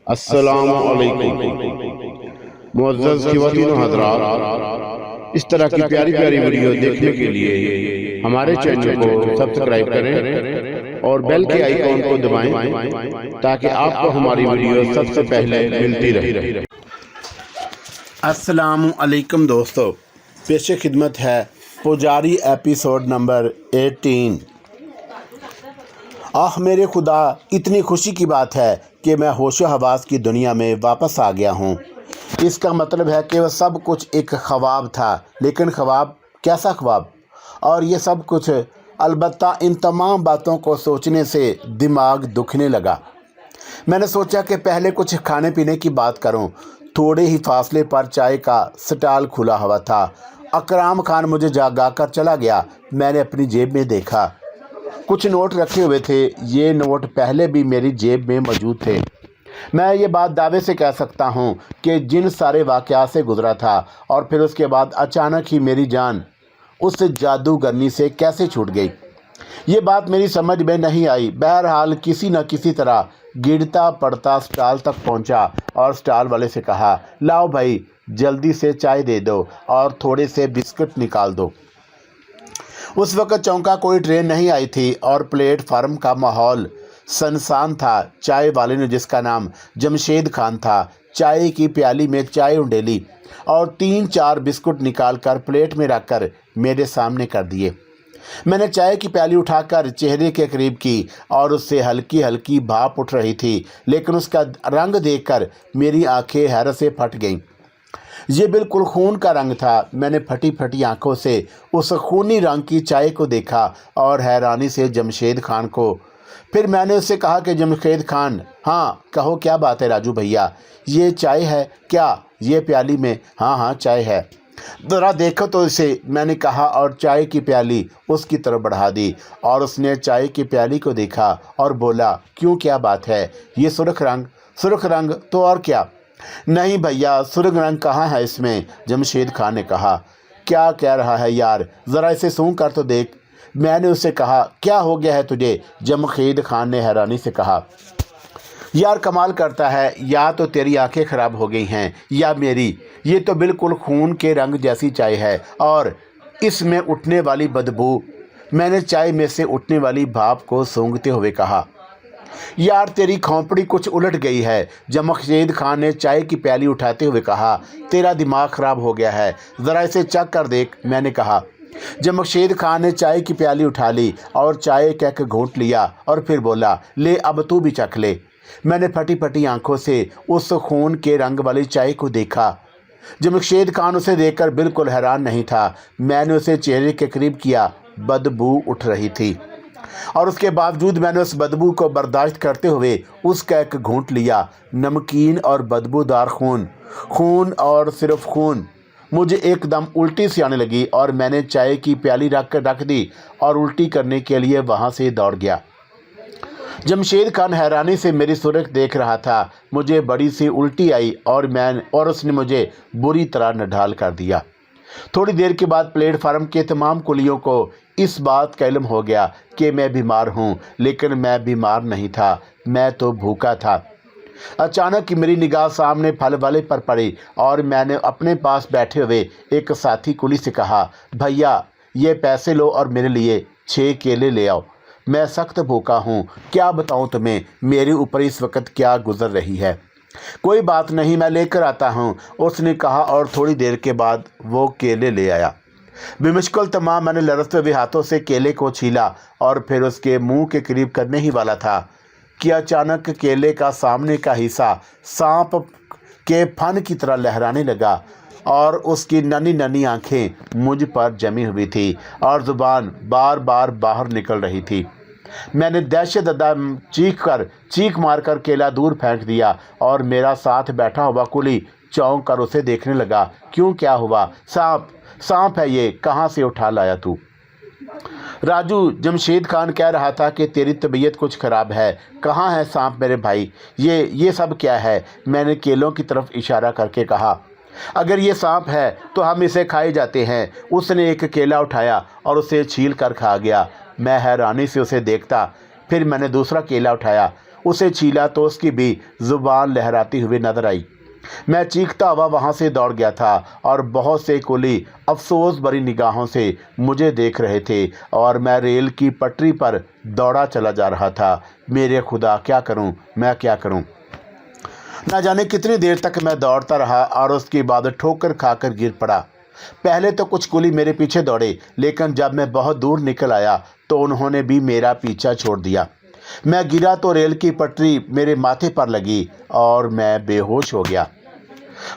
السلام علیکم معزز خواتین و حضرات، اس طرح کی پیاری پیاری ویڈیو دیکھنے کے لیے ہمارے چینل کو سبسکرائب کریں اور بیل کے آئیکن کو دبائیں تاکہ آپ کو ہماری ویڈیو سب سے پہلے ملتی رہے۔ السلام علیکم دوستو، پیش خدمت ہے پجاری ایپیسوڈ نمبر 18۔ آہ میرے خدا، اتنی خوشی کی بات ہے کہ میں ہوش و حواس کی دنیا میں واپس آ گیا ہوں۔ اس کا مطلب ہے کہ وہ سب کچھ ایک خواب تھا، لیکن خواب کیسا خواب؟ اور یہ سب کچھ البتہ ان تمام باتوں کو سوچنے سے دماغ دکھنے لگا۔ میں نے سوچا کہ پہلے کچھ کھانے پینے کی بات کروں۔ تھوڑے ہی فاصلے پر چائے کا سٹال کھلا ہوا تھا۔ اکرام خان مجھے جاگا کر چلا گیا۔ میں نے اپنی جیب میں دیکھا، کچھ نوٹ رکھے ہوئے تھے۔ یہ نوٹ پہلے بھی میری جیب میں موجود تھے۔ میں یہ بات دعوے سے کہہ سکتا ہوں کہ جن سارے واقعات سے گزرا تھا اور پھر اس کے بعد اچانک ہی میری جان اس جادوگرنی سے کیسے چھوٹ گئی، یہ بات میری سمجھ میں نہیں آئی۔ بہرحال کسی نہ کسی طرح گرتا پڑتا سٹال تک پہنچا اور سٹال والے سے کہا، لاؤ بھائی، جلدی سے چائے دے دو اور تھوڑے سے بسکٹ نکال دو۔ اس وقت چونکا کوئی ٹرین نہیں آئی تھی اور پلیٹ فارم کا ماحول سنسان تھا۔ چائے والے نے، جس کا نام جمشید خان تھا، چائے کی پیالی میں چائے انڈیلی اور 3-4 بسکٹ نکال کر پلیٹ میں رکھ کر میرے سامنے کر دیے۔ میں نے چائے کی پیالی اٹھا کر چہرے کے قریب کی اور اس سے ہلکی ہلکی بھاپ اٹھ رہی تھی، لیکن اس کا رنگ دیکھ کر میری آنکھیں حیرت سے پھٹ گئیں۔ یہ بالکل خون کا رنگ تھا۔ میں نے پھٹی پھٹی آنکھوں سے اس خونی رنگ کی چائے کو دیکھا اور حیرانی سے جمشید خان کو۔ پھر میں نے اس سے کہا کہ جمشید خان، ہاں کہو، کیا بات ہے راجو بھیا، یہ چائے ہے کیا یہ پیالی میں؟ ہاں چائے ہے، ذرا دیکھو تو اسے، میں نے کہا اور چائے کی پیالی اس کی طرف بڑھا دی اور اس نے چائے کی پیالی کو دیکھا اور بولا، کیوں، کیا بات ہے؟ یہ سرخ رنگ؟ سرخ رنگ تو اور کیا؟ نہیں بھیا، سرخ رنگ کہاں ہے اس میں؟ جمشید خان نے کہا۔ کیا کہہ رہا ہے یار، ذرا اسے سونگھ کر تو دیکھ، میں نے اسے کہا۔ کیا ہو گیا ہے تجھے؟ جمشید خان نے حیرانی سے کہا۔ یار کمال کرتا ہے، یا تو تیری آنکھیں خراب ہو گئی ہیں یا میری۔ یہ تو بالکل خون کے رنگ جیسی چائے ہے اور اس میں اٹھنے والی بدبو۔ میں نے چائے میں سے اٹھنے والی بھاپ کو سونگھتے ہوئے کہا، یار تیری کھوپڑی کچھ الٹ گئی ہے۔ جمشید خان نے چائے کی پیالی اٹھاتے ہوئے کہا، تیرا دماغ خراب ہو گیا ہے، ذرا اسے چکھ کر دیکھ، میں نے کہا۔ جمشید خان نے چائے کی پیالی اٹھا لی اور چائے کا ایک گھونٹ لیا اور پھر بولا، لے اب تو بھی چکھ لے۔ میں نے پھٹی پھٹی آنکھوں سے اس خون کے رنگ والی چائے کو دیکھا۔ جمشید خان اسے دیکھ کر بالکل حیران نہیں تھا۔ میں نے اسے چہرے کے قریب کیا، بدبو اٹھ رہی تھی اور اس کے باوجود میں نے اس بدبو کو برداشت کرتے ہوئے اس کا ایک گھونٹ لیا۔ نمکین اور بدبودار خون، خون اور صرف خون۔ مجھے ایک دم الٹی سی آنے لگی اور میں نے چائے کی پیالی رکھ دی اور الٹی کرنے کے لیے وہاں سے دوڑ گیا۔ جمشید خان حیرانی سے میری صورت دیکھ رہا تھا۔ مجھے بڑی سی الٹی آئی اور اس نے مجھے بری طرح نڈھال کر دیا۔ تھوڑی دیر کے بعد پلیٹ فارم کے تمام کلیوں کو اس بات کا علم ہو گیا کہ میں بیمار ہوں، لیکن میں بیمار نہیں تھا، میں تو بھوکا تھا۔ اچانک میری نگاہ سامنے پھل والے پر پڑی اور میں نے اپنے پاس بیٹھے ہوئے ایک ساتھی کلی سے کہا، بھیا یہ پیسے لو اور میرے لیے 6 کیلے لے آؤ، میں سخت بھوکا ہوں۔ کیا بتاؤں تمہیں میرے اوپر اس وقت کیا گزر رہی ہے؟ کوئی بات نہیں، میں لے کر آتا ہوں، اس نے کہا اور تھوڑی دیر کے بعد وہ کیلے لے آیا۔ بمشکل تمام میں نے لرزتے ہوئے ہاتھوں سے کیلے کو چھیلا اور پھر اس کے منہ کے قریب کرنے ہی والا تھا کہ اچانک کیلے کا سامنے کا حصہ سانپ کے پھن کی طرح لہرانے لگا اور اس کی ننھی ننھی آنکھیں مجھ پر جمی ہوئی تھی اور زبان بار بار باہر نکل رہی تھی۔ میں نے دہشت زدہ چیخ مار کر کیلا دور پھینک دیا اور میرا ساتھ بیٹھا ہوا کلی چونک کر اسے دیکھنے لگا۔ کیوں، کیا ہوا؟ سانپ ہے یہ، کہاں سے اٹھا لایا تو؟ راجو، جمشید خان کہہ رہا تھا کہ تیری طبیعت کچھ خراب ہے۔ کہاں ہے سانپ میرے بھائی؟ یہ سب کیا ہے؟ میں نے کیلوں کی طرف اشارہ کر کے کہا۔ اگر یہ سانپ ہے تو ہم اسے کھائے جاتے ہیں۔ اس نے ایک کیلا اٹھایا اور اسے چھیل کر کھا گیا۔ میں حیرانی سے اسے دیکھتا، پھر میں نے دوسرا کیلا اٹھایا، उसे छीला तो उसकी भी जुबान लहराती हुई नजर आई। मैं चीखता हुआ वहां से दौड़ गया था और बहुत से कुली अफसोस भरी निगाहों से मुझे देख रहे थे और मैं रेल की पटरी पर दौड़ा चला जा रहा था। मेरे खुदा, क्या करूं, मैं क्या करूं। न जाने कितनी देर तक मैं दौड़ता रहा और उसके बाद ठोकर खाकर गिर पड़ा। पहले तो कुछ कुली मेरे पीछे दौड़े, लेकिन जब मैं बहुत दूर निकल आया तो उन्होंने भी मेरा पीछा छोड़ दिया। मैं गिरा तो रेल की पटरी मेरे माथे पर लगी और मैं बेहोश हो गया।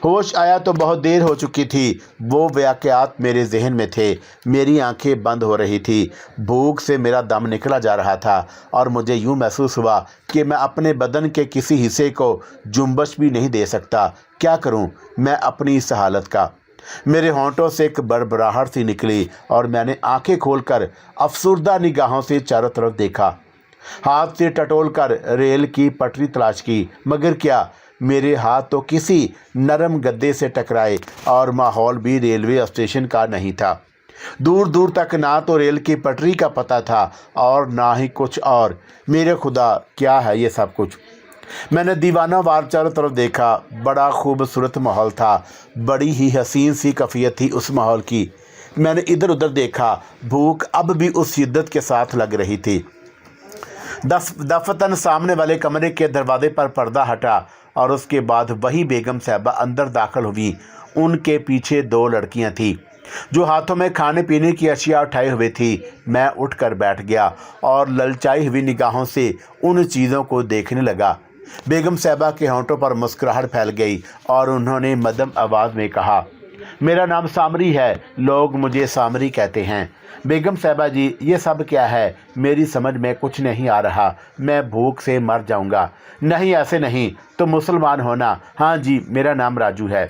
होश आया तो बहुत देर हो चुकी थी। वो वाक़यात मेरे जहन में थे। मेरी आंखें बंद हो रही थी। भूख से मेरा दम निकला जा रहा था और मुझे यूँ महसूस हुआ कि मैं अपने बदन के किसी हिस्से को जुम्बश भी नहीं दे सकता। क्या करूं मैं अपनी इस हालत का। मेरे होंठों से एक बड़बड़ाहट सी निकली और मैंने आंखें खोलकर अफसुर्दा निगाहों से चारों तरफ देखा। हाथ से टटोल कर रेल की पटरी तलाश की, मगर क्या, मेरे हाथ तो किसी नरम गद्दे से टकराए और माहौल भी रेलवे स्टेशन का नहीं था। दूर दूर तक ना तो रेल की पटरी का पता था और ना ही कुछ और। मेरे खुदा, क्या है ये सब कुछ। मैंने दीवाना वार चारों तरफ देखा। बड़ा खूबसूरत माहौल था। बड़ी ही हसीन सी कैफियत थी उस माहौल की। मैंने इधर उधर देखा। भूख अब भी उस शिद्दत के साथ लग रही थी। दफतन सामने वाले कमरे के दरवाजे पर पर्दा हटा और उसके बाद वही बेगम साहबा अंदर दाखिल हुई। उनके पीछे 2 लड़कियां थीं जो हाथों में खाने पीने की अशिया उठाए हुए थी। मैं उठकर बैठ गया और ललचाई हुई निगाहों से उन चीज़ों को देखने लगा। बेगम साहबा के होंठों पर मुस्कुराहट फैल गई और उन्होंने मध्यम आवाज़ में कहा, मेरा नाम सामरी है, लोग मुझे सामरी कहते हैं। बेगम साहबा जी, ये सब क्या है? मेरी समझ में कुछ नहीं आ रहा। मैं भूख से मर जाऊंगा। नहीं, ऐसे नहीं, तुम मुसलमान हो ना? हाँ जी, मेरा नाम राजू है।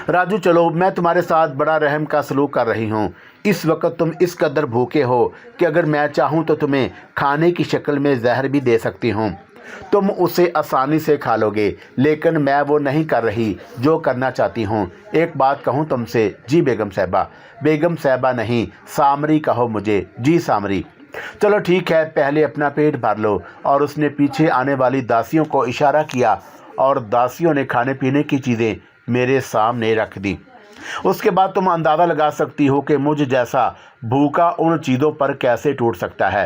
राजू, चलो, मैं तुम्हारे साथ बड़ा रहम का सलूक कर रही हूँ। इस वक्त तुम इस कदर भूखे हो कि अगर मैं चाहूँ तो तुम्हें खाने की शक्ल में जहर भी दे सकती हूँ। तुम उसे आसानी से खा लोगे, लेकिन मैं वो नहीं कर रही जो करना चाहती हूँ। एक बात कहूँ तुमसे। जी बेगम साहबा। बेगम साहबा नहीं, सामरी कहो मुझे। जी सामरी। चलो ठीक है, पहले अपना पेट भर लो। और उसने पीछे आने वाली दासियों को इशारा किया और दासियों ने खाने पीने की चीज़ें मेरे सामने रख दी। उसके बाद तुम अंदाज़ा लगा सकती हो कि मुझ जैसा भूखा उन चीज़ों पर कैसे टूट सकता है।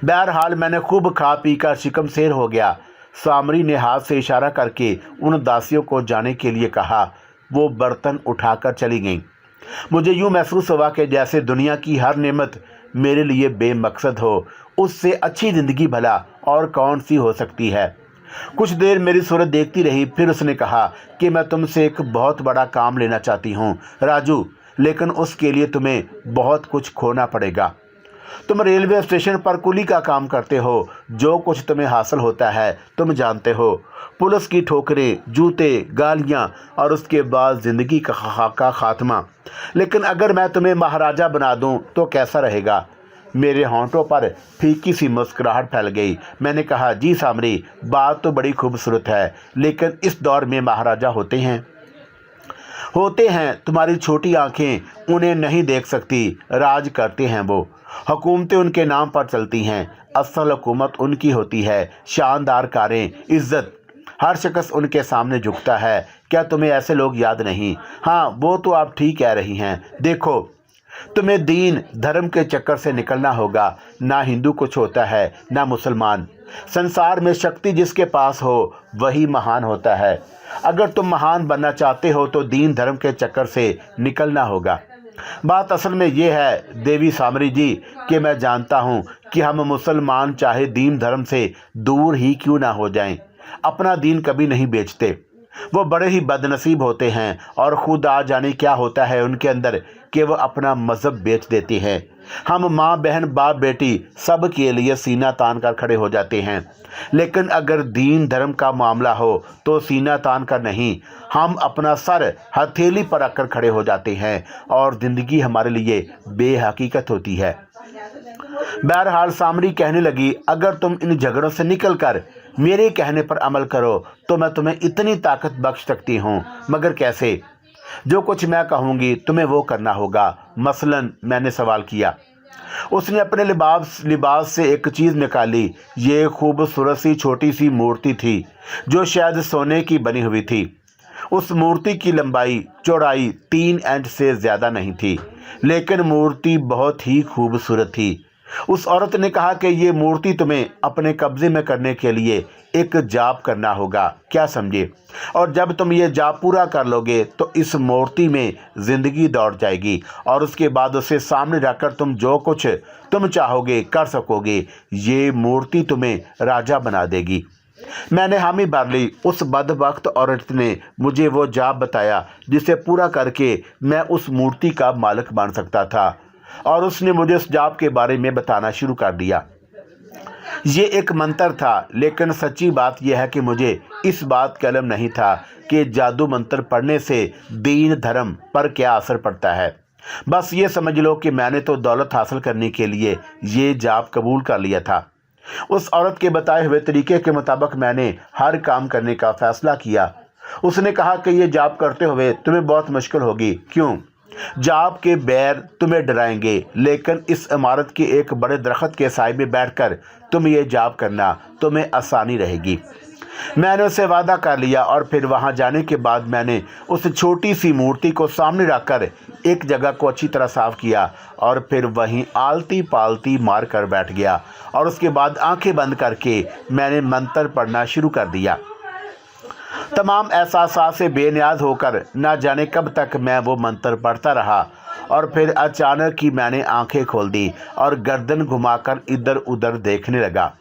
बहरहाल मैंने खूब खा पी कर शिकमसेर हो गया। सामरी ने हाथ से इशारा करके उन दासियों को जाने के लिए कहा। वो बर्तन उठाकर चली गईं। मुझे यूँ महसूस हुआ कि जैसे दुनिया की हर नेमत मेरे लिए बेमकसद हो। उससे अच्छी ज़िंदगी भला और कौन सी हो सकती है। कुछ देर मेरी सूरत देखती रही, फिर उसने कहा कि मैं तुमसे एक बहुत बड़ा काम लेना चाहती हूँ राजू, लेकिन उसके लिए तुम्हें बहुत कुछ खोना पड़ेगा। तुम रेलवे स्टेशन पर कुली का काम करते हो। जो कुछ तुम्हें हासिल होता है तुम जानते हो। पुलिस की ठोकरें, जूते, गालियाँ और उसके बाद ज़िंदगी का खात्मा। लेकिन अगर मैं तुम्हें महाराजा बना दूं तो कैसा रहेगा? मेरे होंठों पर फीकी सी मुस्कुराहट फैल गई। मैंने कहा, जी सामरी, बात तो बड़ी खूबसूरत है, लेकिन इस दौर में महाराजा होते हैं? तुम्हारी छोटी आंखें उन्हें नहीं देख सकती। राज करते हैं वो। हुकूमतें उनके नाम पर चलती हैं। असल हुकूमत उनकी होती है। शानदार कारें, इज्जत, हर शख्स उनके सामने झुकता है। क्या तुम्हें ऐसे लोग याद नहीं? हाँ, वो तो आप ठीक कह रही हैं। देखो, तुम्हें दीन धर्म के चक्कर से निकलना होगा। ना हिंदू कुछ होता है, ना मुसलमान। संसार में शक्ति जिसके पास हो वही महान होता है। अगर तुम महान बनना चाहते हो तो दीन धर्म के चक्कर से निकलना होगा। बात असल में ये है देवी सामरी जी कि मैं जानता हूँ कि हम मुसलमान चाहे दीन धर्म से दूर ही क्यों ना हो जाएं, अपना दीन कभी नहीं बेचते। वो बड़े ही बदनसीब होते हैं और खुद आ जाने क्या होता है उनके अंदर कि वो अपना मज़हब बेच देते हैं। हम माँ बहन बाप बेटी सब के लिए सीना तान कर खड़े हो जाते हैं, लेकिन अगर दीन धर्म का मामला हो तो सीना तान कर नहीं, हम अपना सर हथेली पर रखकर खड़े हो जाते हैं और ज़िंदगी हमारे लिए बेहकीकत होती है। बहरहाल सामरी कहने लगी, अगर तुम इन झगड़ों से निकलकर मेरे कहने पर अमल करो तो मैं तुम्हें इतनी ताकत बख्श सकती हूँ। मगर कैसे? जो कुछ मैं कहूँगी तुम्हें वो करना होगा। मसलन, मैंने सवाल किया, उसने अपने लिबास से एक चीज़ निकाली। ये खूबसूरत सी छोटी सी मूर्ति थी जो शायद सोने की बनी हुई थी। उस मूर्ति की लंबाई चौड़ाई 3 इंच से ज़्यादा नहीं थी, लेकिन मूर्ति बहुत ही खूबसूरत थी। उस औरत ने कहा कि ये मूर्ति तुम्हें अपने कब्जे में करने के लिए एक जाप करना होगा, क्या समझे? और जब तुम ये जाप पूरा कर लोगे तो इस मूर्ति में ज़िंदगी दौड़ जाएगी और उसके बाद उसे सामने रखकर तुम जो कुछ तुम चाहोगे कर सकोगे। ये मूर्ति तुम्हें राजा बना देगी। मैंने हामी भर ली। उस बदबख्त औरत ने मुझे वो जाप बताया जिसे पूरा करके मैं उस मूर्ति का मालिक बन सकता था, और उसने मुझे उस जाप के बारे में बताना शुरू कर दिया। ये एक मंत्र था, लेकिन सच्ची बात यह है कि मुझे इस बात का इल्म नहीं था कि जादू मंत्र पढ़ने से दीन धर्म पर क्या असर पड़ता है। बस ये समझ लो कि मैंने तो दौलत हासिल करने के लिए ये जाप कबूल कर लिया था। उस औरत के बताए हुए तरीके के मुताबिक मैंने हर काम करने का फैसला किया। उसने कहा कि ये जाप करते हुए तुम्हें बहुत मुश्किल होगी। क्यों? जाप के बैर तुम्हें डराएंगे, लेकिन इस इमारत के एक बड़े दरख्त के साए में बैठकर तुम ये जाप करना, तुम्हें आसानी रहेगी। मैंने उससे वादा कर लिया और फिर वहां जाने के बाद मैंने उस छोटी सी मूर्ति को सामने रखकर एक जगह को अच्छी तरह साफ किया और फिर वहीं आलती पालती मार कर बैठ गया, और उसके बाद आंखें बंद करके मैंने मंत्र पढ़ना शुरू कर दिया। तमाम एहसासात से बेनियाज होकर न जाने कब तक मैं वो मंत्र पढ़ता रहा, और फिर अचानक ही मैंने आंखें खोल दी और गर्दन घुमाकर इधर उधर देखने लगा।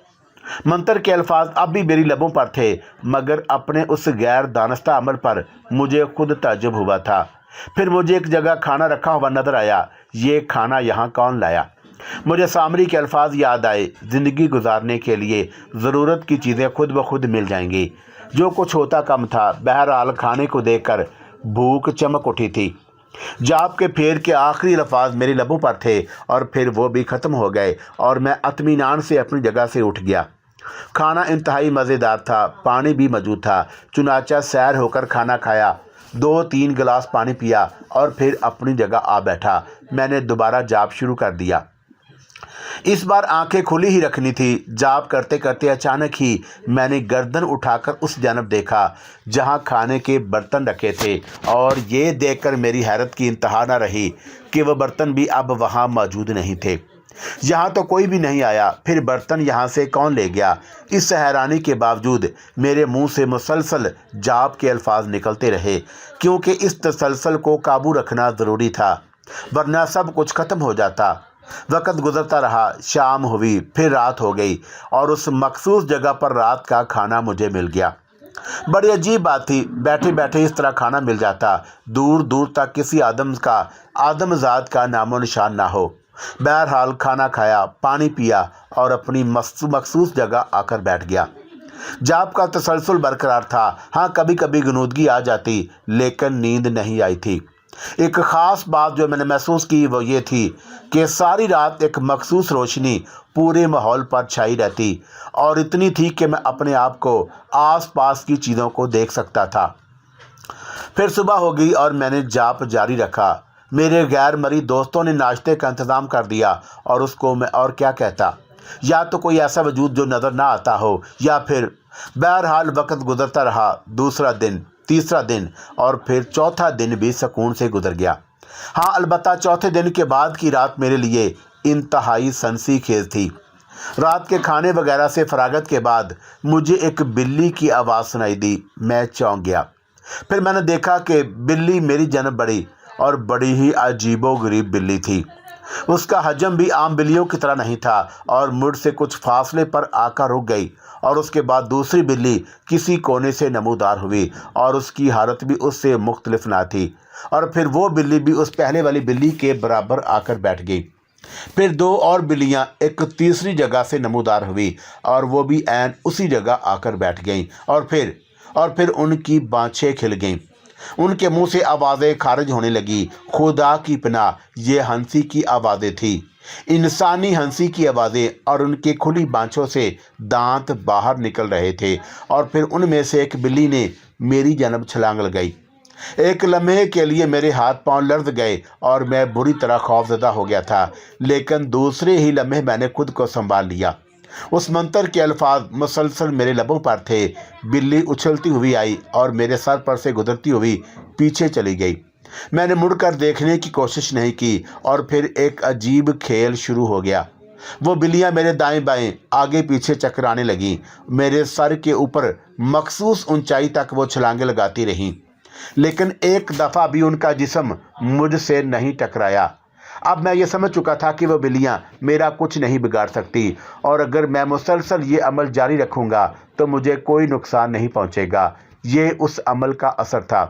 मंत्र के अल्फाज अब भी मेरी लबों पर थे, मगर अपने उस गैर दानस्ता अमल पर मुझे खुद ताज्जुब हुआ था। फिर मुझे एक जगह खाना रखा हुआ नजर आया। ये खाना यहाँ कौन लाया? मुझे सामरी के अल्फाज याद आए, ज़िंदगी गुजारने के लिए ज़रूरत की चीज़ें खुद ब खुद मिल जाएंगी। जो कुछ होता कम था। बहरहाल खाने को देखकर भूख चमक उठी थी। जाप के फेर के आखिरी अल्फाज मेरे लबों पर थे और फिर वो भी ख़त्म हो गए और मैं इत्मीनान से अपनी जगह से उठ गया। खाना इंतहाई मज़ेदार था, पानी भी मौजूद था। चुनाचा सैर होकर खाना खाया, 2-3 गिलास पानी पिया और फिर अपनी जगह आ बैठा। मैंने दोबारा जाप शुरू कर दिया। इस बार आंखें खुली ही रखनी थी। जाप करते करते अचानक ही मैंने गर्दन उठाकर उस जानब देखा जहां खाने के बर्तन रखे थे, और ये देखकर मेरी हैरत की इंतहा न रही कि वह बर्तन भी अब वहां मौजूद नहीं थे। यहाँ तो कोई भी नहीं आया, फिर बर्तन यहाँ से कौन ले गया? इस हैरानी के बावजूद मेरे मुंह से मुसलसल जाप के अल्फाज निकलते रहे, क्योंकि इस तसलसल को काबू रखना ज़रूरी था, वरना सब कुछ ख़त्म हो जाता। वक़्त गुजरता रहा, शाम हुई, फिर रात हो गई और उस मखसूस जगह पर रात का खाना मुझे मिल गया। बड़ी अजीब बात थी, बैठे बैठे इस तरह खाना मिल जाता। दूर दूर तक किसी आदमजात का नामो निशान ना हो। बहरहाल खाना खाया, पानी पिया और अपनी मखसूस जगह आकर बैठ गया। जाप का तसलसल बरकरार था। हाँ, कभी कभी गुनूदगी आ जाती, लेकिन नींद नहीं आई थी। एक ख़ास बात जो मैंने महसूस की वो ये थी कि सारी रात एक मखसूस रोशनी पूरे माहौल पर छाई रहती, और इतनी थी कि मैं अपने आप को आसपास की चीज़ों को देख सकता था। फिर सुबह हो गई और मैंने जाप जारी रखा। मेरे गैर मरी दोस्तों ने नाश्ते का इंतज़ाम कर दिया, और उसको मैं और क्या कहता। या तो कोई ऐसा वजूद जो नज़र ना आता हो, या फिर बहरहाल वक़्त गुजरता रहा। दूसरा दिन, तीसरा दिन और फिर चौथा दिन भी सुकून से गुजर गया। हाँ, अलबत्ता चौथे दिन के बाद की रात मेरे लिए इंतहाई सनसी खेज थी। रात के खाने वगैरह से फरागत के बाद मुझे एक बिल्ली की आवाज़ सुनाई दी। मैं चौंक गया। फिर मैंने देखा कि बिल्ली मेरी जनब बड़ी और बड़ी ही अजीबोगरीब बिल्ली थी। उसका हजम भी आम बिल्लियों की तरह नहीं था और मुझसे कुछ फासले पर आकर रुक गई, और उसके बाद दूसरी बिल्ली किसी कोने से नमूदार हुई और उसकी हालत भी उससे मुख्तलिफ ना थी, और फिर वो बिल्ली भी उस पहले वाली बिल्ली के बराबर आकर बैठ गई। फिर 2 और बिल्लियां एक तीसरी जगह से नमूदार हुई और वो भी ऐन उसी जगह आकर बैठ गईं, और फिर उनकी बाँछें खिल गईं। उनके मुंह से आवाज़ें खारिज होने लगी। खुदा की पनाह, ये हंसी की आवाज़ें थी, इंसानी हंसी की आवाज़ें, और उनके खुली बाँछों से दांत बाहर निकल रहे थे। और फिर उनमें से एक बिल्ली ने मेरी जानब छलांग लगाई। एक लम्हे के लिए मेरे हाथ पांव लर्ज गए और मैं बुरी तरह खौफजदा हो गया था, लेकिन दूसरे ही लम्हे मैंने खुद को संभाल लिया। उस मंत्र के अल्फाज मुसलसल मेरे लबों पर थे। बिल्ली उछलती हुई आई और मेरे सर पर से गुजरती हुई पीछे चली गई। मैंने मुड़कर देखने की कोशिश नहीं की और फिर एक अजीब खेल शुरू हो गया। वो बिल्लियां मेरे दाएं बाएं आगे पीछे चकराने लगीं। मेरे सर के ऊपर मखसूस ऊंचाई तक वो छलांगे लगाती रहीं, लेकिन एक दफ़ा भी उनका जिस्म मुझसे नहीं टकराया। अब मैं ये समझ चुका था कि वो बिल्लियां मेरा कुछ नहीं बिगाड़ सकती और अगर मैं मुसलसल ये अमल जारी रखूँगा तो मुझे कोई नुकसान नहीं पहुँचेगा। ये उस अमल का असर था।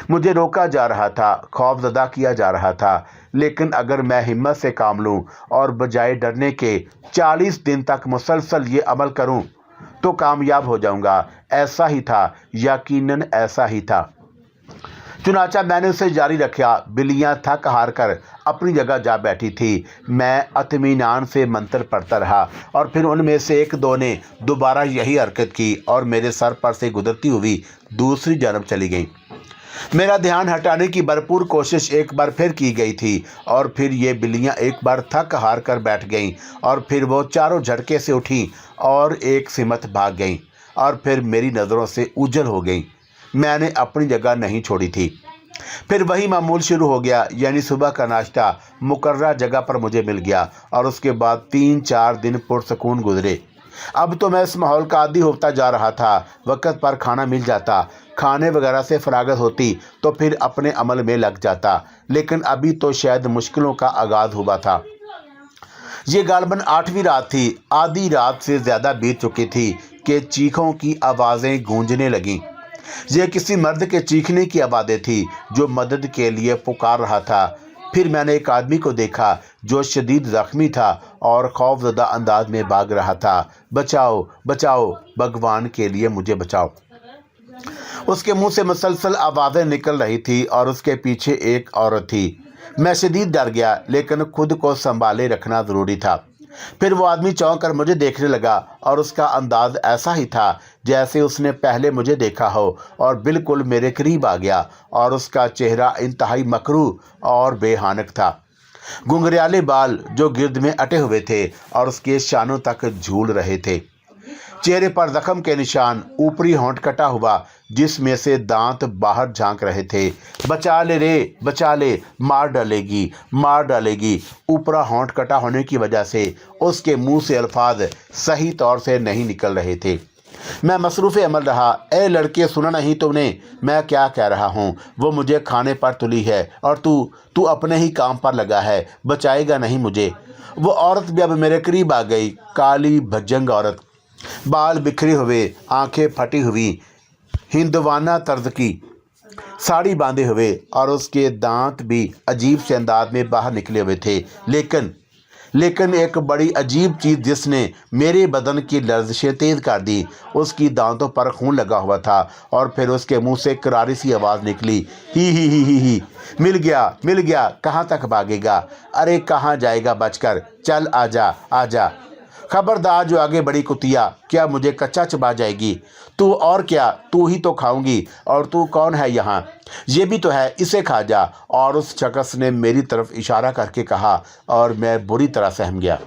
मुझे रोका जा रहा था, खौफजदा किया जा रहा था, लेकिन अगर मैं हिम्मत से काम लूँ और बजाय डरने के 40 दिन तक मुसलसल ये अमल करूँ तो कामयाब हो जाऊँगा। ऐसा ही था, यकीनन ऐसा ही था। चुनाचा मैंने उसे जारी रखा। बिल्लियां थक हार कर अपनी जगह जा बैठी थी। मैं इत्मीनान से मंत्र पढ़ता रहा और फिर उनमें से एक दो ने दोबारा यही हरकत की और मेरे सर पर से गुजरती हुई दूसरी जानब चली गई। मेरा ध्यान हटाने की भरपूर कोशिश एक बार फिर की गई थी और फिर ये बिल्लियां एक बार थक हार कर बैठ गईं और फिर वो चारों झटके से उठी और एक सिमत भाग गईं और फिर मेरी नज़रों से ओझल हो गईं। मैंने अपनी जगह नहीं छोड़ी थी। फिर वही मामूल शुरू हो गया, यानी सुबह का नाश्ता मुकर्रर जगह पर मुझे मिल गया और उसके बाद 3-4 दिन पुरसकून गुजरे। अब तो मैं इस माहौल का आदी होता जा रहा था। वक्त पर खाना मिल जाता, खाने वगैरह से फरागत होती तो फिर अपने अमल में लग जाता, लेकिन अभी तो शायद मुश्किलों का आगाज़ हुआ था। ये गालबन 8वीं रात थी। आधी रात से ज़्यादा बीत चुकी थी कि चीखों की आवाज़ें गूंजने लगीं। ये किसी मर्द के चीखने की आवाज़ें थी जो मदद के लिए पुकार रहा था। फिर मैंने एक आदमी को देखा जो शदीद ज़ख्मी था और खौफजदा अंदाज में भाग रहा था। बचाओ बचाओ, भगवान के लिए मुझे बचाओ। उसके मुंह से मुसलसल आवाज़ें निकल रही थी और उसके पीछे एक औरत थी। मैं शदीद डर गया, लेकिन खुद को संभाले रखना ज़रूरी था। फिर वो आदमी चौंक कर मुझे देखने लगा और उसका अंदाज ऐसा ही था जैसे उसने पहले मुझे देखा हो और बिल्कुल मेरे करीब आ गया और उसका चेहरा इंतहाई मकरूह और बेहानक था। घुंघराले बाल जो गिर्द में अटे हुए थे और उसके शानों तक झूल रहे थे। चेहरे पर जख्म के निशान, ऊपरी होंठ कटा हुआ जिसमें से दांत बाहर झांक रहे थे। बचा ले रे, बचा ले, मार डालेगी, मार डालेगी। ऊपरा होंठ कटा होने की वजह से उसके मुंह से अल्फाज सही तौर से नहीं निकल रहे थे। मैं मसरूफ़ अमल रहा। ए लड़के, सुना नहीं तुमने मैं क्या कह रहा हूँ? वो मुझे खाने पर तुली है और तू अपने ही काम पर लगा है, बचाएगा नहीं मुझे। वो औरत भी अब मेरे करीब आ गई। काली भज्जंग औरत, बाल बिखरे हुए, आंखें फटी हुई, हिंदवाना तर्ज की साड़ी बांधे हुए और उसके दांत भी अजीब से अंदाज में बाहर निकले हुए थे। लेकिन एक बड़ी अजीब चीज़ जिसने मेरे बदन की लर्जिशें तेज़ कर दी, उसकी दांतों पर खून लगा हुआ था और फिर उसके मुंह से करारी सी आवाज़ निकली, ही। मिल गया, कहाँ तक भागेगा? अरे कहाँ जाएगा बचकर? चल आजा आजा। खबरदार जो आगे बड़ी कुतिया, क्या मुझे कच्चा चबा जाएगी? तू और क्या, तू ही तो खाऊंगी। और तू कौन है यहाँ? ये भी तो है, इसे खा जा। और उस शख्स ने मेरी तरफ इशारा करके कहा और मैं बुरी तरह सहम गया।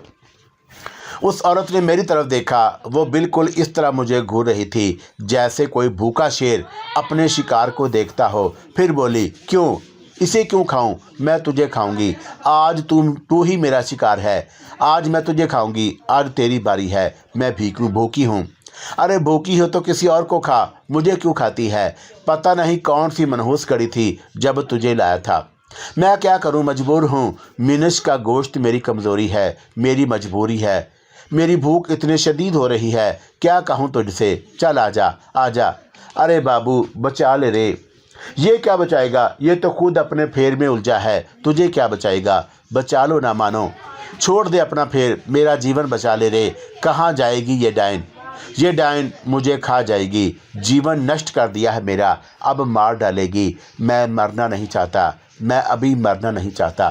उस औरत ने मेरी तरफ देखा। वो बिल्कुल इस तरह मुझे घूर रही थी जैसे कोई भूखा शेर अपने शिकार को देखता हो। फिर बोली, क्यों, इसे क्यों खाऊं? मैं तुझे खाऊंगी। आज तू ही मेरा शिकार है। आज मैं तुझे खाऊंगी। आज तेरी बारी है। मैं भूखी हूँ। अरे भूखी हो तो किसी और को खा, मुझे क्यों खाती है? पता नहीं कौन सी मनहूस कड़ी थी जब तुझे लाया था। मैं क्या करूं, मजबूर हूं। मिनश का गोश्त मेरी कमज़ोरी है, मेरी मजबूरी है। मेरी भूख इतनी शदीद हो रही है, क्या कहूं तुझसे? चल आजा आजा। अरे बाबू, बचा ले रे। ये क्या बचाएगा? ये तो खुद अपने फेर में उलझा है। तुझे क्या बचाएगा? बचा लो ना मानो। छोड़ दे अपना फेर, मेरा जीवन बचा ले रे। कहाँ जाएगी ये डायन? ये डायन मुझे खा जाएगी। जीवन नष्ट कर दिया है मेरा, अब मार डालेगी। मैं मरना नहीं चाहता, मैं अभी मरना नहीं चाहता।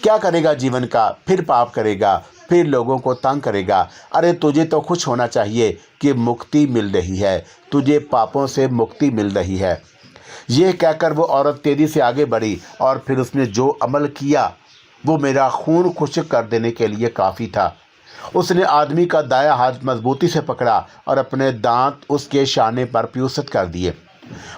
क्या करेगा जीवन का? फिर पाप करेगा, फिर लोगों को तंग करेगा। अरे तुझे तो खुश होना चाहिए कि मुक्ति मिल रही है, तुझे पापों से मुक्ति मिल रही है। یہ کہہ کر وہ عورت تیزی سے آگے بڑھی اور پھر اس نے جو عمل کیا وہ میرا خون خشک کر دینے کے لیے کافی تھا۔ اس نے آدمی کا دایاں ہاتھ مضبوطی سے پکڑا اور اپنے دانت اس کے شانے پر پیوست کر دیے۔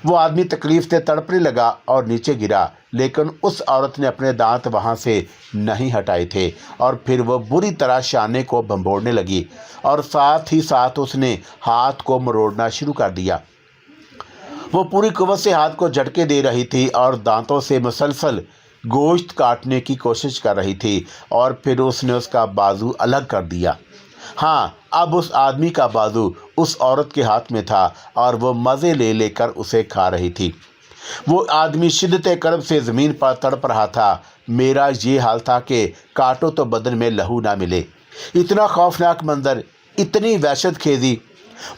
وہ آدمی تکلیف سے تڑپنے لگا اور نیچے گرا، لیکن اس عورت نے اپنے دانت وہاں سے نہیں ہٹائے تھے اور پھر وہ بری طرح شانے کو بھنبوڑنے لگی اور ساتھ ہی ساتھ اس نے ہاتھ کو مروڑنا شروع کر دیا۔ وہ پوری قوت سے ہاتھ کو جھٹکے دے رہی تھی اور دانتوں سے مسلسل گوشت کاٹنے کی کوشش کر رہی تھی، اور پھر اس نے اس کا بازو الگ کر دیا۔ ہاں، اب اس آدمی کا بازو اس عورت کے ہاتھ میں تھا اور وہ مزے لے لے کر اسے کھا رہی تھی۔ وہ آدمی شدت کرب سے زمین پر تڑپ رہا تھا۔ میرا یہ حال تھا کہ کاٹو تو بدن میں لہو نہ ملے۔ اتنا خوفناک منظر، اتنی وحشت خیزی۔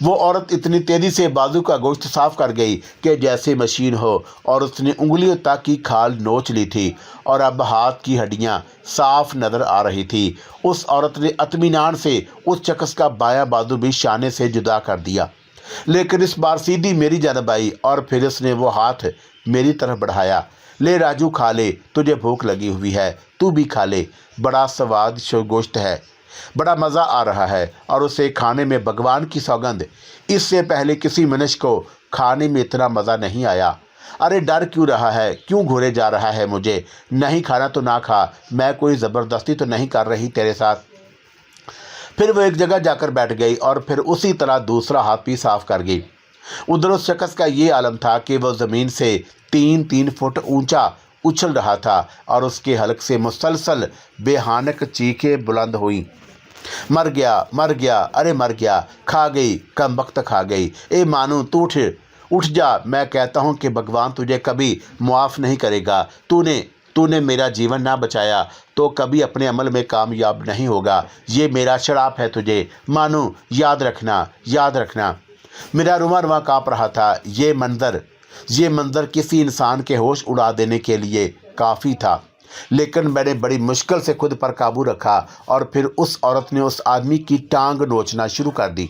وہ عورت اتنی تیزی سے بازو کا گوشت صاف کر گئی کہ جیسے مشین ہو، اور اس نے انگلیوں تک کی کھال نوچ لی تھی اور اب ہاتھ کی ہڈیاں صاف نظر آ رہی تھی۔ اس عورت نے اطمینان سے اس شخص کا بایاں بازو بھی شانے سے جدا کر دیا، لیکن اس بار سیدھی میری جانب آئی اور پھر اس نے وہ ہاتھ میری طرف بڑھایا۔ لے راجو، کھا لے، تجھے بھوک لگی ہوئی ہے، تو بھی کھا لے، بڑا سواد گوشت ہے، بڑا مزہ آ رہا ہے، اور اسے کھانے میں بھگوان کی سوگند، اس سے پہلے کسی منش کو کھانے میں اتنا مزہ نہیں آیا۔ ارے ڈر کیوں رہا ہے، کیوں گھورے جا رہا ہے مجھے؟ نہیں کھانا تو نہ کھا، میں کوئی زبردستی تو نہیں کر رہی تیرے ساتھ۔ پھر وہ ایک جگہ جا کر بیٹھ گئی اور پھر اسی طرح دوسرا ہاتھ بھی صاف کر گئی۔ ادھر اس شخص کا یہ عالم تھا کہ وہ زمین سے 3 فٹ اونچا اچھل رہا تھا اور اس کے حلق سے مسلسل بھیانک چیخیں بلند ہوئیں۔ مر گیا، مر گیا، ارے مر گیا، کھا گئی، کم وقت کھا گئی، اے مانو تو اٹھ جا، میں کہتا ہوں کہ بھگوان تجھے کبھی معاف نہیں کرے گا۔ تو نے میرا جیون نہ بچایا تو کبھی اپنے عمل میں کامیاب نہیں ہوگا۔ یہ میرا شراپ ہے تجھے، مانو، یاد رکھنا، یاد رکھنا۔ میرا رواں کانپ رہا تھا۔ یہ منظر کسی انسان کے ہوش اڑا دینے کے لیے کافی تھا، لیکن میں نے بڑی مشکل سے خود پر قابو رکھا اور پھر اس عورت نے اس آدمی کی ٹانگ نوچنا شروع کر دی۔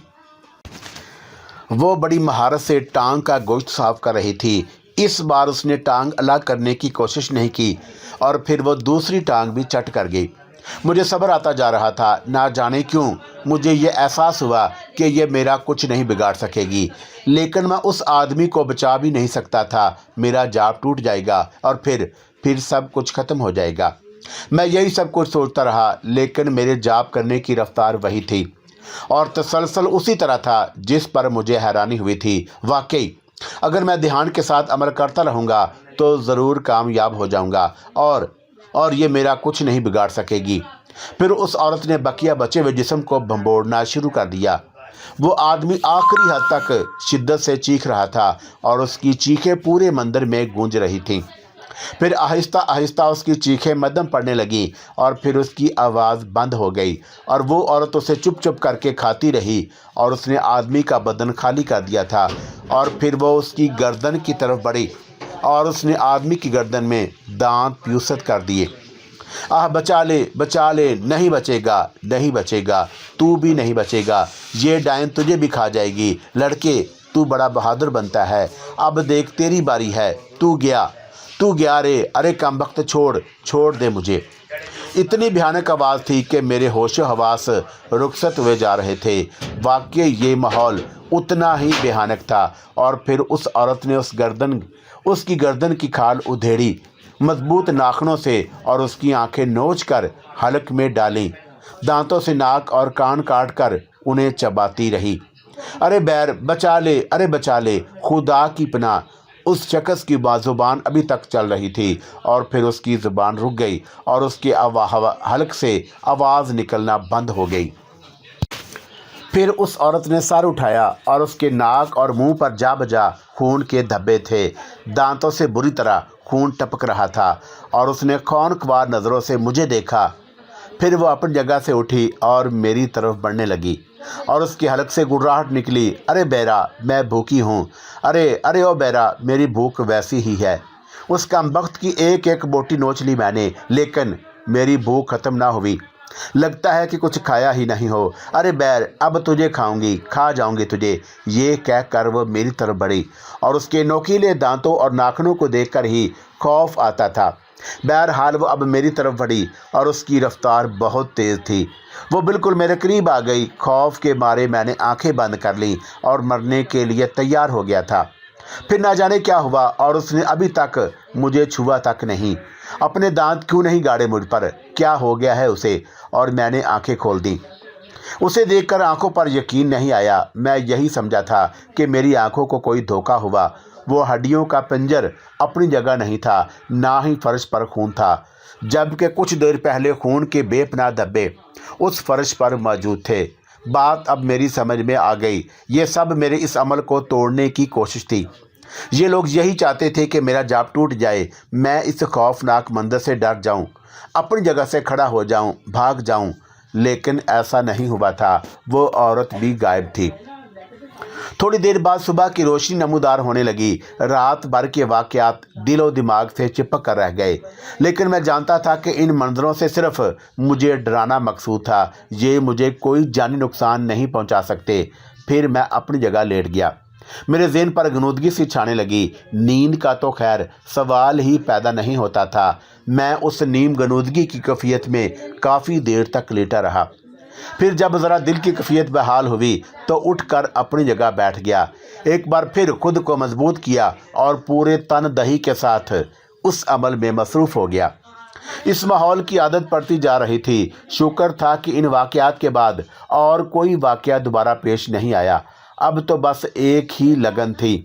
وہ بڑی مہارت سے ٹانگ کا گوشت صاف کر رہی تھی۔ اس بار اس نے ٹانگ الگ کرنے کی کوشش نہیں کی اور پھر وہ دوسری ٹانگ بھی چٹ کر گئی۔ مجھے صبر آتا جا رہا تھا، نہ جانے کیوں مجھے یہ احساس ہوا کہ یہ میرا کچھ نہیں بگاڑ سکے گی، لیکن میں اس آدمی کو بچا بھی نہیں سکتا تھا۔ میرا جاپ ٹوٹ جائے گا اور پھر سب کچھ ختم ہو جائے گا۔ میں یہی سب کچھ سوچتا رہا، لیکن میرے جاپ کرنے کی رفتار وہی تھی اور تسلسل اسی طرح تھا جس پر مجھے حیرانی ہوئی تھی۔ واقعی اگر میں دھیان کے ساتھ عمل کرتا رہوں گا تو ضرور کامیاب ہو جاؤں گا اور یہ میرا کچھ نہیں بگاڑ سکے گی۔ پھر اس عورت نے بقیہ بچے ہوئے جسم کو بھنبوڑنا شروع کر دیا۔ وہ آدمی آخری حد تک شدت سے چیخ رہا تھا اور اس کی چیخیں پورے مندر میں گونج رہی تھیں۔ پھر آہستہ آہستہ اس کی چیخیں مدھم پڑنے لگیں اور پھر اس کی آواز بند ہو گئی اور وہ عورت اسے چپ چپ کر کے کھاتی رہی اور اس نے آدمی کا بدن خالی کر دیا تھا اور پھر وہ اس کی گردن کی طرف بڑھی اور اس نے آدمی کی گردن میں دانت پیوست کر دیے۔ آہ، بچا لے، نہیں بچے گا، نہیں بچے گا، تو بھی نہیں بچے گا، یہ ڈائن تجھے بھی کھا جائے گی۔ لڑکے، تو بڑا بہادر بنتا ہے، اب دیکھ تیری باری ہے، تو گیا رے، ارے کم وقت، چھوڑ دے مجھے۔ اتنی بھیانک آواز تھی کہ میرے ہوش و حواس رخصت ہوئے جا رہے تھے۔ واقعی یہ ماحول اتنا ہی بھیانک تھا۔ اور پھر اس عورت نے اس کی گردن کی کھال ادھیڑی مضبوط ناخنوں سے اور اس کی آنکھیں نوچ کر حلق میں ڈالیں، دانتوں سے ناک اور کان کاٹ کر انہیں چباتی رہی۔ ارے بیر، بچا لے، ارے بچا لے، خدا کی پناہ۔ اس شخص کی زبان ابھی تک چل رہی تھی اور پھر اس کی زبان رک گئی اور اس کے حلق سے آواز نکلنا بند ہو گئی۔ پھر اس عورت نے سر اٹھایا اور اس کے ناک اور منہ پر جا بجا خون کے دھبے تھے، دانتوں سے بری طرح خون ٹپک رہا تھا اور اس نے خونخوار نظروں سے مجھے دیکھا۔ پھر وہ اپنی جگہ سے اٹھی اور میری طرف بڑھنے لگی اور اس کے حلق سے گڑراہٹ نکلی۔ ارے بیرا، میں بھوکی ہوں، ارے او بیرا، میری بھوک ویسی ہی ہے۔ اس کمبخت کی ایک بوٹی نوچ لی میں نے، لیکن میری بھوک ختم نہ ہوئی۔ लगता है कि कुछ खाया ही नहीं हो। अरे बैर, अब तुझे खाऊंगी, खा जाऊंगी तुझे, ये कहकर वो मेरी तरफ बढ़ी और उसके नोकीले दांतों और नाखूनों को देखकर ही खौफ आता था। बहरहाल वो अब मेरी तरफ बढ़ी और उसकी रफ्तार बहुत तेज़ थी। वो बिल्कुल मेरे करीब आ गई। खौफ के मारे मैंने आंखें बंद कर लीं और मरने के लिए तैयार हो गया था। फिर ना जाने क्या हुआ और उसने अभी तक मुझे छुआ तक नहीं। अपने दांत क्यों नहीं गाड़े मुझ पर? क्या हो गया है उसे? और मैंने आंखें खोल दी। उसे देखकर आंखों पर यकीन नहीं आया। मैं यही समझा था कि मेरी आंखों को कोई धोखा हुआ। वो हड्डियों का पिंजर अपनी जगह नहीं था, ना ही फर्श पर खून था, जबकि कुछ देर पहले खून के बेपनाह धब्बे उस फर्श पर मौजूद थे। बात अब मेरी समझ में आ गई। ये सब मेरे इस अमल को तोड़ने की कोशिश थी। ये लोग यही चाहते थे कि मेरा जाप टूट जाए, मैं इस खौफनाक मंजर से डर जाऊं, अपनी जगह से खड़ा हो जाऊं, भाग जाऊं। लेकिन ऐसा नहीं हुआ था। वो औरत भी गायब थी। थोड़ी देर बाद सुबह की रोशनी नमूदार होने लगी। रात भर के वाक़यात दिलो दिमाग से चिपक कर रह गए, लेकिन मैं जानता था कि इन मंजरों से सिर्फ मुझे डराना मकसूद था। ये मुझे कोई जानी नुकसान नहीं पहुंचा सकते। फिर मैं अपनी जगह लेट गया। मेरे ज़हन पर गनूदगी सी छाने लगी। नींद का तो खैर सवाल ही पैदा नहीं होता था। मैं उस नीम गनूदगी की कैफियत में काफ़ी देर तक लेटा रहा। फिर जब ज़रा दिल की कैफियत बहाल हुई तो उठकर अपनी जगह बैठ गया। एक बार फिर खुद को मजबूत किया और पूरे तन दही के साथ उस अमल में मसरूफ़ हो गया। इस माहौल की आदत पड़ती जा रही थी। शुक्र था कि इन वाक़यात के बाद और कोई वाक़या दोबारा पेश नहीं आया। अब तो बस एक ही लगन थी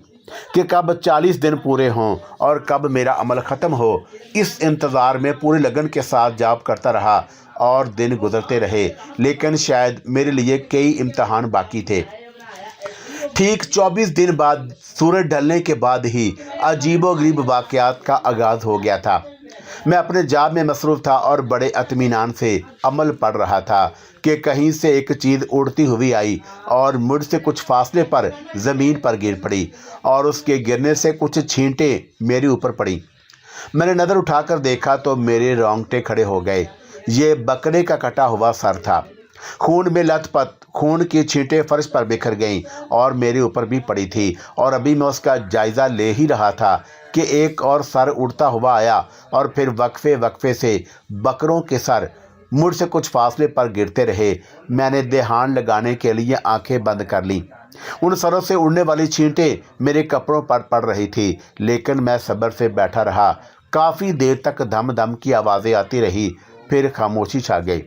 कि कब 40 दिन पूरे हों और कब मेरा अमल ख़त्म हो। इस इंतज़ार में पूरी लगन के साथ जाप करता रहा और दिन गुजरते रहे, लेकिन शायद मेरे लिए कई इम्तहान बाकी थे। ठीक 24 दिन बाद सूरज ढलने के बाद ही अजीबोगरीब वाक़यात का आगाज़ हो गया था। मैं अपने जाप में मसरूफ़ था और बड़े इत्मीनान से अमल पढ़ रहा था कि कहीं से एक चीज़ उड़ती हुई आई और मुझसे कुछ फासले पर ज़मीन पर गिर पड़ी और उसके गिरने से कुछ छींटें मेरे ऊपर पड़ी। मैंने नज़र उठाकर देखा तो मेरे रोंगटे खड़े हो गए। ये बकरे का कटा हुआ सर था। खून में लथपथ खून की छींटें फर्श पर बिखर गईं और मेरे ऊपर भी पड़ी थी। और अभी मैं उसका जायज़ा ले ही रहा था कि एक और सर उड़ता हुआ आया और फिर वक्फे वक्फे से बकरों के सर मुझसे कुछ फासले पर गिरते रहे। मैंने ध्यान लगाने के लिए आंखें बंद कर लीं। उन सरों से उड़ने वाली छींटें मेरे कपड़ों पर पड़ रही थी, लेकिन मैं सब्र से बैठा रहा। काफ़ी देर तक धम धम की आवाज़ें आती रही, फिर खामोशी छा गई।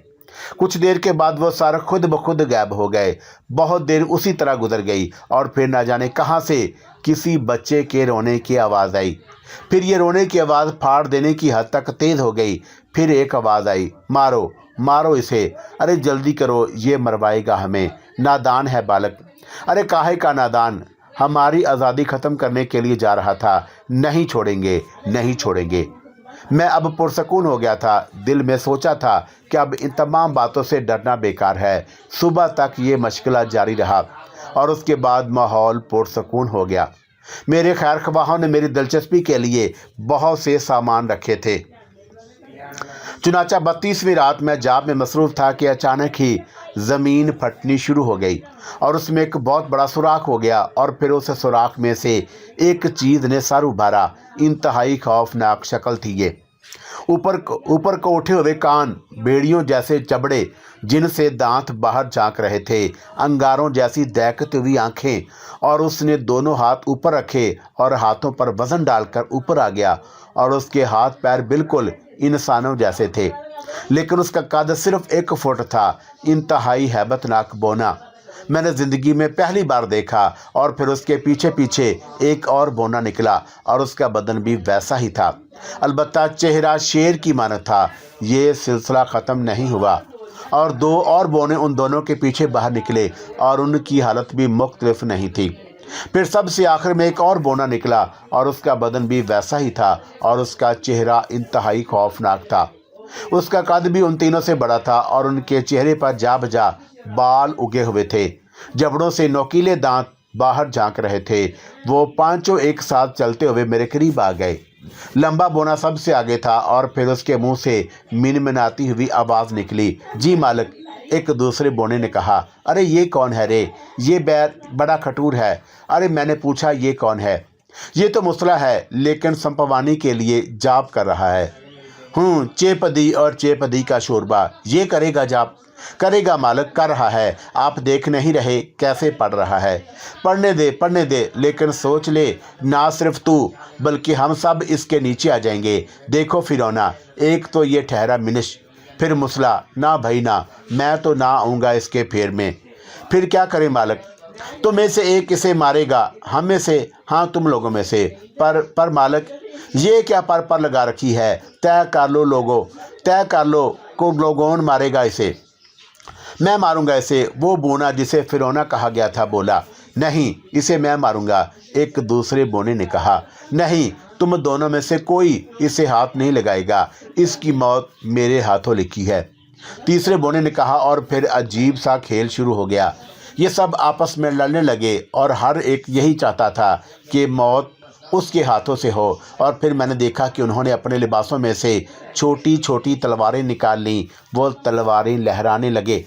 कुछ देर के बाद वो सर खुद ब खुद गायब हो गए। बहुत देर उसी तरह गुजर गई और फिर ना जाने कहाँ से किसी बच्चे के रोने की आवाज़ आई। फिर ये रोने की आवाज़ फाड़ देने की हद तक तेज़ हो गई। फिर एक आवाज़ आई, मारो मारो इसे, अरे जल्दी करो, ये मरवाएगा हमें, नादान है बालक। अरे काहे का नादान, हमारी आज़ादी ख़त्म करने के लिए जा रहा था, नहीं छोड़ेंगे नहीं छोड़ेंगे। मैं अब पुरसकून हो गया था। दिल में सोचा था कि अब इन तमाम बातों से डरना बेकार है। सुबह तक ये मशगला जारी रहा और उसके बाद माहौल पुरसकून हो गया। मेरे खैर ख्वाहों ने मेरी दिलचस्पी के लिए बहुत से सामान रखे थे। चुनाचा 32वीं रात में जाप में मसरूफ़ था कि अचानक ही ज़मीन फटनी शुरू हो गई और उसमें एक बहुत बड़ा सुराख हो गया और फिर उस सुराख में से एक चीज़ ने सर उभारा। इंतहाई खौफनाक शक्ल थी ये। ऊपर को उठे हुए कान, बेड़ियों जैसे चबड़े जिनसे दांत बाहर झांक रहे थे, अंगारों जैसी दहकती हुई आंखें, और उसने दोनों हाथ ऊपर रखे और हाथों पर वज़न डालकर ऊपर आ गया और उसके हाथ पैर बिल्कुल इंसानों जैसे थे, लेकिन उसका कद सिर्फ 1 फुट था। इंतहाई हैबतनाक बोना मैंने ज़िंदगी में पहली बार देखा। और फिर उसके पीछे पीछे एक और बोना निकला और उसका बदन भी वैसा ही था, अलबत्ता चेहरा शेर की मानद था। ये सिलसिला ख़त्म नहीं हुआ और 2 और बोने उन दोनों के पीछे बाहर निकले और उनकी हालत भी मुख्तलिफ नहीं थी। फिर सबसे आखिर में एक और बोना निकला और उसका बदन भी वैसा ही था और उसका चेहरा इंतहाई खौफनाक था। उसका कद भी उन तीनों से बड़ा था और उनके चेहरे पर जा बजा बाल उगे हुए थे। जबड़ों से नोकीले दांत बाहर झांक रहे थे। वो पांचों एक साथ चलते हुए मेरे करीब आ गए। लंबा बोना सबसे आगे था और फिर उसके मुंह से मिनमिनाती हुई आवाज़ निकली, जी मालिक। एक दूसरे बोने ने कहा, अरे ये कौन है रे, ये बैर बड़ा खटूर है। अरे मैंने पूछा ये कौन है? ये तो मुसला है, लेकिन संपवानी के लिए जाप कर रहा है। चेपदी और चेपदी का शोरबा, ये करेगा जाप? करेगा मालिक, कर रहा है। आप देख नहीं रहे कैसे पढ़ रहा है? पढ़ने दे, लेकिन सोच ले, ना सिर्फ तू बल्कि हम सब इसके नीचे आ जाएंगे। देखो फिरौना, एक तो ये ठहरा मिनिश, फिर मुसला। ना भाई ना, मैं तो ना आऊँगा इसके फेर में। फिर क्या करें मालिक? तुम में से एक इसे मारेगा, हम में से, हाँ तुम लोगों में से। पर मालिक, ये क्या पर लगा रखी है? तय कर लो लोगों, तय कर लो, को लोगों मारेगा इसे। मैं मारूंगा इसे, वो बोना जिसे फिरौना कहा गया था बोला। नहीं, इसे मैं मारूंगा, एक दूसरे बोने ने कहा। नहीं, तुम दोनों में से कोई इसे हाथ नहीं लगाएगा, इसकी मौत मेरे हाथों लिखी है, तीसरे बोने ने कहा। और फिर अजीब सा खेल शुरू हो गया। ये सब आपस में लड़ने लगे और हर एक यही चाहता था कि मौत उसके हाथों से हो। और फिर मैंने देखा कि उन्होंने अपने लिबासों में से छोटी छोटी तलवारें निकाल लीं। वो तलवारें लहराने लगे।